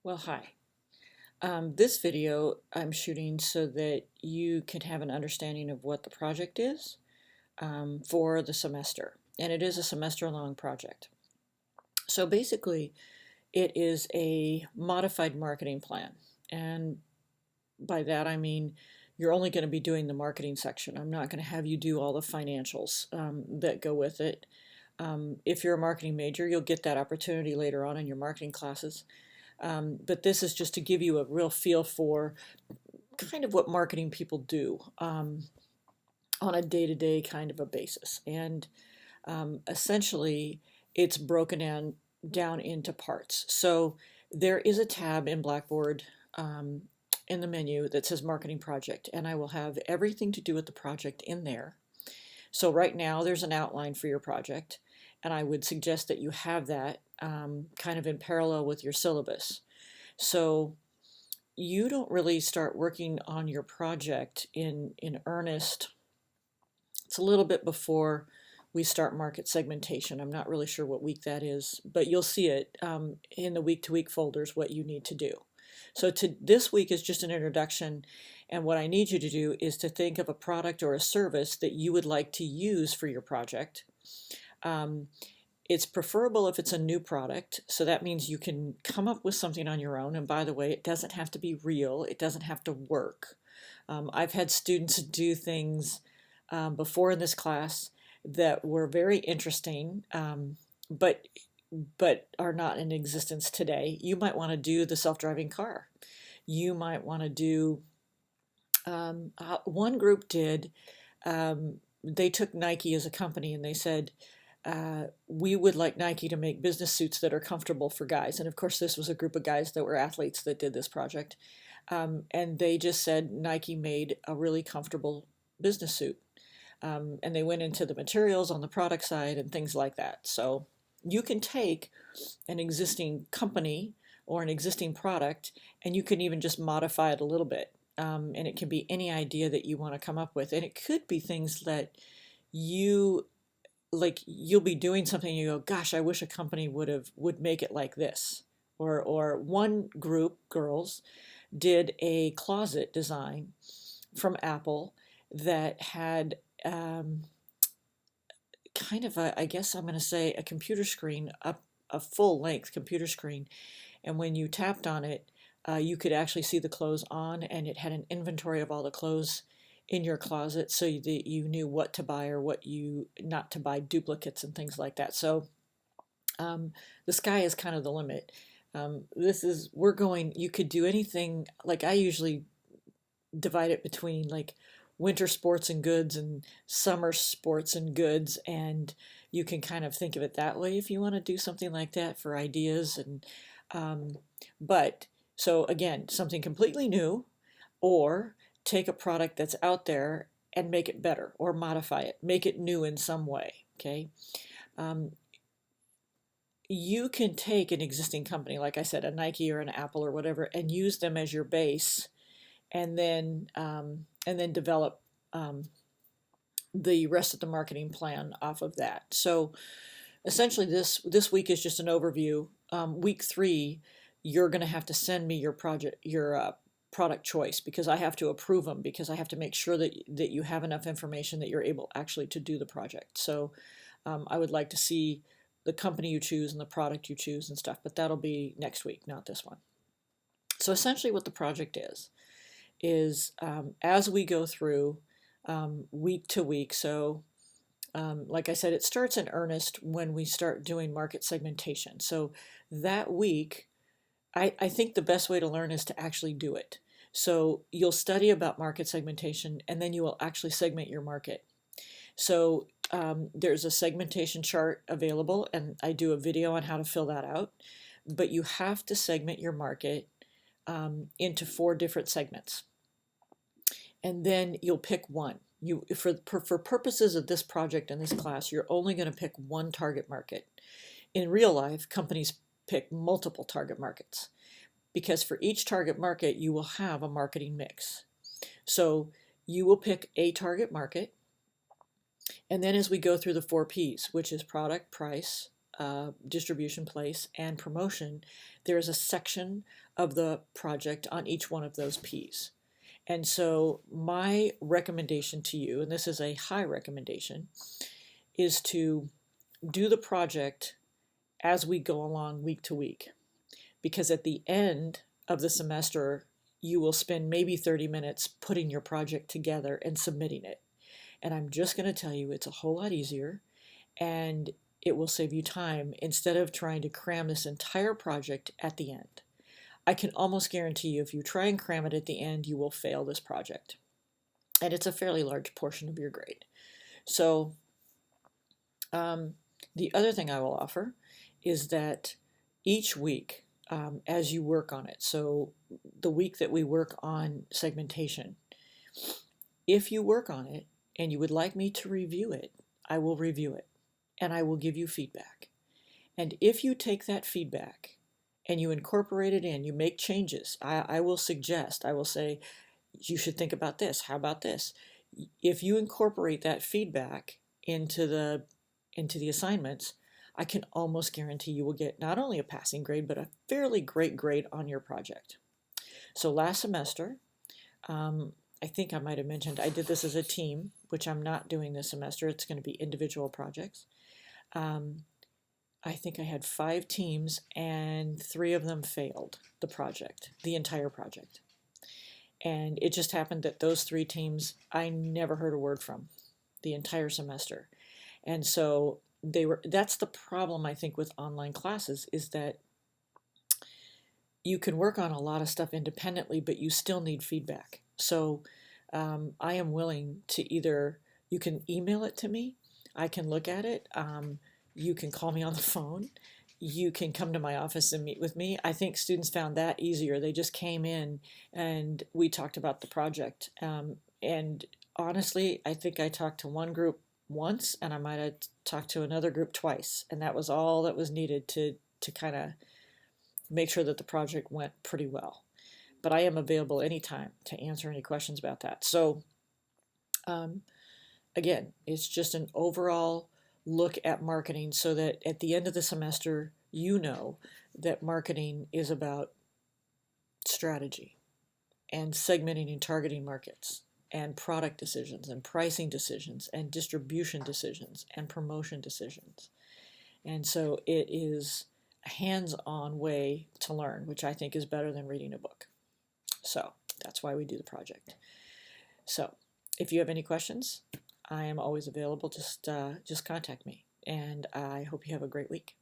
Well, hi. This video I'm shooting so that you can have an understanding of what the project is for the semester. And it is a semester-long project. So basically, it is a modified marketing plan. And by that I mean you're only going to be doing the marketing section. I'm not going to have you do all the financials that go with it. If you're a marketing major, you'll get that opportunity later on in your marketing classes. But this is just to give you a real feel for kind of what marketing people do on a day-to-day kind of a basis. And essentially, it's broken down into parts. So there is a tab in Blackboard in the menu that says Marketing Project, and I will have everything to do with the project in there. So right now, there's an outline for your project, and I would suggest that you have that kind of in parallel with your syllabus. So you don't really start working on your project in earnest. It's a little bit before we start market segmentation. I'm not really sure what week that is, but you'll see it in the week-to-week folders what you need to do. So this week is just an introduction, and what I need you to do is to think of a product or a service that you would like to use for your project. It's preferable if it's a new product, so that means you can come up with something on your own. And by the way, it doesn't have to be real. It doesn't have to work. I've had students do things before in this class that were very interesting, but are not in existence today. You might want to do the self-driving car. You might want to do, one group did, they took Nike as a company and they said, we would like Nike to make business suits that are comfortable for guys. And of course, this was a group of guys that were athletes that did this project. And they just said Nike made a really comfortable business suit. And they went into the materials on the product side and things like that. So you can take an existing company or an existing product, and you can even just modify it a little bit. And it can be any idea that you want to come up with. And it could be things that you'll be doing something and you go, gosh, I wish a company would make it like this. Or one group, girls, did a closet design from Apple that had kind of I guess I'm going to say a computer screen, a full-length computer screen. And when you tapped on it, you could actually see the clothes on, and it had an inventory of all the clothes in your closet so that you knew what to buy or what not to buy, duplicates and things like that. So the sky is kind of the limit. You could do anything. Like I usually divide it between like winter sports and goods and summer sports and goods, and you can kind of think of it that way if you want to do something like that for ideas. And but so again, something completely new, or take a product that's out there and make it better or modify it, make it new in some way. Okay. You can take an existing company, like I said, a Nike or an Apple or whatever, and use them as your base, and then develop the rest of the marketing plan off of that. So essentially, this week is just an overview. Week 3, you're going to have to send me your product choice, because I have to approve them, because I have to make sure that you have enough information that you're able actually to do the project. So I would like to see the company you choose and the product you choose and stuff, but that'll be next week, not this one. So essentially what the project is as we go through week to week. So like I said, it starts in earnest when we start doing market segmentation. So that week, I think the best way to learn is to actually do it. So you'll study about market segmentation, and then you will actually segment your market. So there's a segmentation chart available, and I do a video on how to fill that out. But you have to segment your market into 4 different segments. And then you'll pick one. For purposes of this project and this class, you're only going to pick one target market. In real life, companies pick multiple target markets, because for each target market, you will have a marketing mix. So you will pick a target market, and then as we go through the 4 Ps, which is product, price, distribution place, and promotion, there is a section of the project on each one of those P's. And so my recommendation to you, and this is a high recommendation, is to do the project as we go along week to week. Because at the end of the semester, you will spend maybe 30 minutes putting your project together and submitting it. And I'm just going to tell you it's a whole lot easier, and it will save you time instead of trying to cram this entire project at the end. I can almost guarantee you if you try and cram it at the end, you will fail this project. And it's a fairly large portion of your grade. So the other thing I will offer is that each week, as you work on it, so the week that we work on segmentation, if you work on it and you would like me to review it, I will review it and I will give you feedback. And if you take that feedback and you incorporate it in, you make changes, I will suggest, I will say, you should think about this. How about this? If you incorporate that feedback into the assignments, I can almost guarantee you will get not only a passing grade, but a fairly great grade on your project. So last semester, I think I might have mentioned I did this as a team, which I'm not doing this semester. It's going to be individual projects. I think I had 5 teams and 3 of them failed the project, the entire project. And it just happened that those 3 teams I never heard a word from the entire semester. And so that's the problem I think with online classes, is that you can work on a lot of stuff independently, but you still need feedback. So I am willing to you can email it to me, I can look at it, you can call me on the phone, you can come to my office and meet with me. I think students found that easier. They just came in and we talked about the project. And honestly, I think I talked to one group once and I might have talked to another group twice. And that was all that was needed to kind of make sure that the project went pretty well. But I am available anytime to answer any questions about that. So again, it's just an overall look at marketing so that at the end of the semester, you know that marketing is about strategy and segmenting and targeting markets and product decisions and pricing decisions and distribution decisions and promotion decisions. And so it is a hands-on way to learn, which I think is better than reading a book. So that's why we do the project. So if you have any questions, I am always available. Just contact me. And I hope you have a great week.